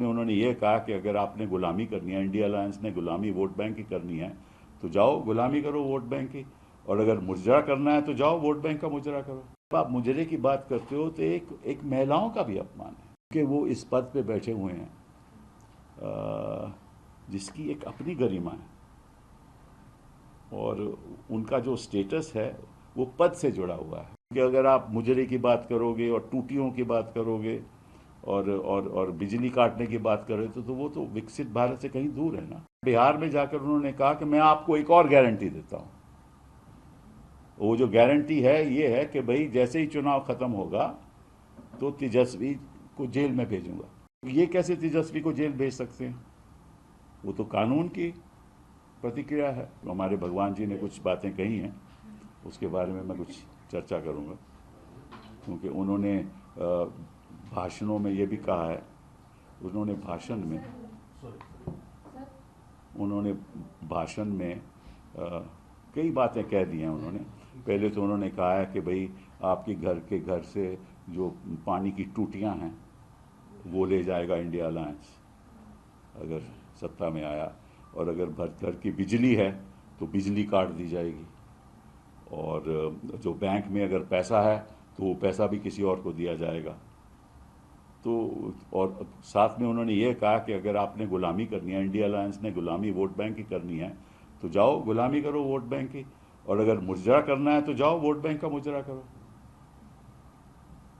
में उन्होंने ये कहा कि अगर आपने गुलामी करनी है, इंडिया अलायंस ने गुलामी वोट बैंक की करनी है, तो जाओ गुलामी करो वोट बैंक की, और अगर मुजरा करना है तो जाओ वोट बैंक का मुजरा करो। जब आप मुजरे की बात करते हो तो एक महिलाओं का भी अपमान है कि वो इस पद पे बैठे हुए हैं जिसकी एक अपनी गरिमा है, और उनका जो स्टेटस है वो पद से जुड़ा हुआ है। कि अगर आप मुजरे की बात करोगे और टूटियों की बात करोगे और बिजली काटने की बात करें तो वो तो विकसित भारत से कहीं दूर है ना। बिहार में जाकर उन्होंने कहा कि मैं आपको एक और गारंटी देता हूँ। वो जो गारंटी है ये है कि भाई जैसे ही चुनाव खत्म होगा तो तेजस्वी को जेल में भेजूंगा। ये कैसे तेजस्वी को जेल भेज सकते हैं? वो तो कानून की प्रतिक्रिया है। तो हमारे भगवान जी ने कुछ बातें कही हैं, उसके बारे में मैं कुछ चर्चा करूंगा, क्योंकि उन्होंने भाषणों में ये भी कहा है, उन्होंने भाषण में कई बातें कह दी हैं उन्होंने। पहले तो उन्होंने कहा है कि भाई आपके घर से जो पानी की टूटियां हैं वो ले जाएगा इंडिया अलायंस अगर सत्ता में आया, और अगर घर की बिजली है तो बिजली काट दी जाएगी, और जो बैंक में अगर पैसा है तो वो पैसा भी किसी और को दिया जाएगा। तो और साथ में उन्होंने ये कहा कि अगर आपने गुलामी करनी है, इंडिया अलायंस ने गुलामी वोट बैंक की करनी है, तो जाओ गुलामी करो वोट बैंक की, और अगर मुजरा करना है तो जाओ वोट बैंक का मुजरा करो।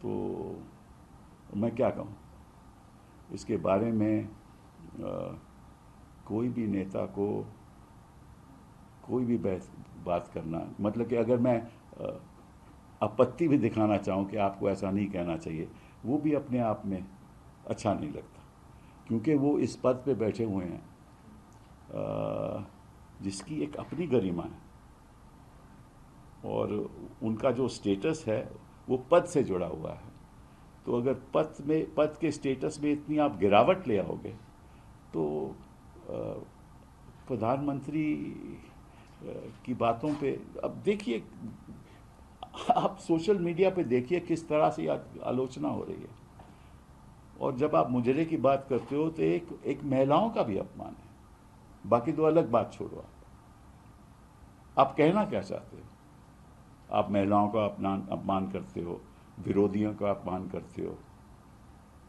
तो मैं क्या कहूँ इसके बारे में? कोई भी नेता को कोई भी बात करना, मतलब कि अगर मैं आपत्ति भी दिखाना चाहूँ कि आपको ऐसा नहीं कहना चाहिए, वो भी अपने आप में अच्छा नहीं लगता, क्योंकि वो इस पद पे बैठे हुए हैं जिसकी एक अपनी गरिमा है, और उनका जो स्टेटस है वो पद से जुड़ा हुआ है। तो अगर पद के स्टेटस में इतनी आप गिरावट ले आओगे तो प्रधानमंत्री की बातों पे अब देखिए, आप सोशल मीडिया पे देखिए किस तरह से आलोचना हो रही है, और जब आप मुजरे की बात करते हो तो एक महिलाओं का भी अपमान है। बाकी तो अलग बात छोड़ो, आप कहना क्या चाहते हो? आप महिलाओं का अपमान करते हो, विरोधियों का अपमान करते हो,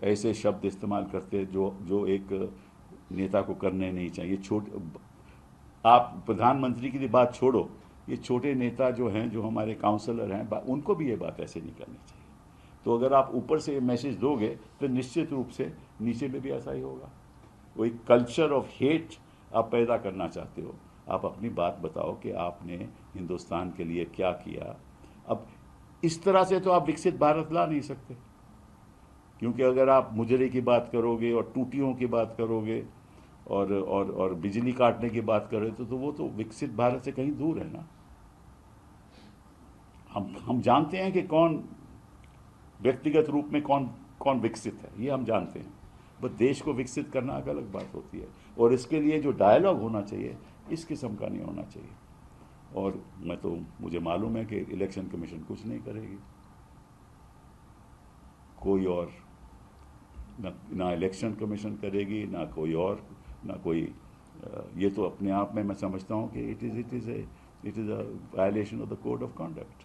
ऐसे शब्द इस्तेमाल करते हैं जो एक नेता को करने नहीं चाहिए। आप प्रधानमंत्री की बात छोड़ो, ये छोटे नेता जो हैं, जो हमारे काउंसलर हैं, उनको भी ये बात ऐसे नहीं करनी चाहिए। तो अगर आप ऊपर से मैसेज दोगे तो निश्चित रूप से नीचे में भी ऐसा ही होगा। वो एक कल्चर ऑफ हेट आप पैदा करना चाहते हो। आप अपनी बात बताओ कि आपने हिंदुस्तान के लिए क्या किया। अब इस तरह से तो आप विकसित भारत ला नहीं सकते, क्योंकि अगर आप मुजरे की बात करोगे और टूटियों की बात करोगे और बिजली काटने की बात करें तो वो तो विकसित भारत से कहीं दूर है ना। हम जानते हैं कि कौन व्यक्तिगत रूप में कौन कौन विकसित है, ये हम जानते हैं, बस देश को विकसित करना एक अलग बात होती है, और इसके लिए जो डायलॉग होना चाहिए इस किस्म का नहीं होना चाहिए। और मुझे मालूम है कि इलेक्शन कमीशन कुछ नहीं करेगी, कोई और ना इलेक्शन कमीशन करेगी, ना कोई और, ना कोई ये तो अपने आप में मैं समझता हूँ कि it is a violation of the code of conduct,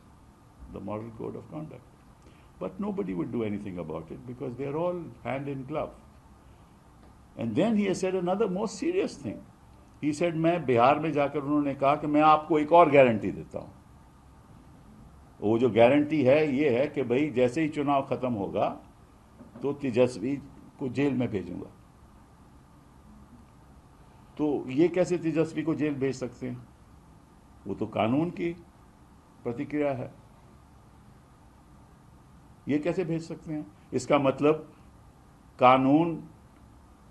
the moral code of conduct, but nobody would do anything about it because they are all hand in glove. And then he has said another most serious thing. He said, मैं बिहार में जाकर उन्होंने कहा कि मैं आपको एक और गारंटी देता हूँ। वो जो गारंटी है ये है कि भाई जैसे ही चुनाव खत्म होगा तो तेजस्वी को जेल में भेजूंगा। तो ये कैसे तेजस्वी को जेल भेज सकते हैं? वो तो कानून की प्रतिक्रिया है। ये कैसे भेज सकते हैं? इसका मतलब कानून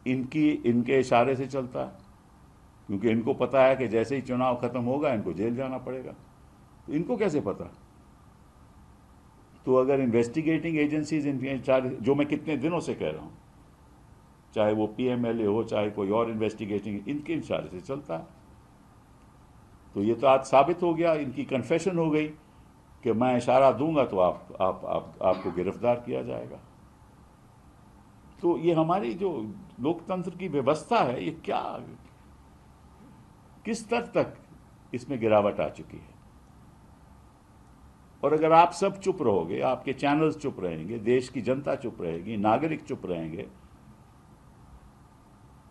इनके इशारे से चलता है, क्योंकि इनको पता है कि जैसे ही चुनाव खत्म होगा इनको जेल जाना पड़ेगा। तो इनको कैसे पता? तो अगर इन्वेस्टिगेटिंग एजेंसीज इनके इशारे, जो मैं कितने दिनों से कह रहा हूं, चाहे वो पीएमएलए हो चाहे कोई और इन्वेस्टिगेटिंग, इनके इशारे से चलता है। तो ये तो आज साबित हो गया, इनकी कन्फेशन हो गई कि मैं इशारा दूंगा तो आपको गिरफ्तार किया जाएगा। तो ये हमारी जो लोकतंत्र की व्यवस्था है, ये क्या, किस स्तर तक इसमें गिरावट आ चुकी है। और अगर आप सब चुप रहोगे, आपके चैनल्स चुप रहेंगे, देश की जनता चुप रहेगी, नागरिक चुप रहेंगे,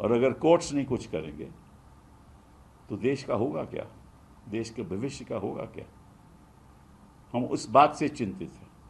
और अगर कोर्ट्स नहीं कुछ करेंगे, तो देश का होगा क्या, देश के भविष्य का होगा क्या। हम उस बात से चिंतित हैं।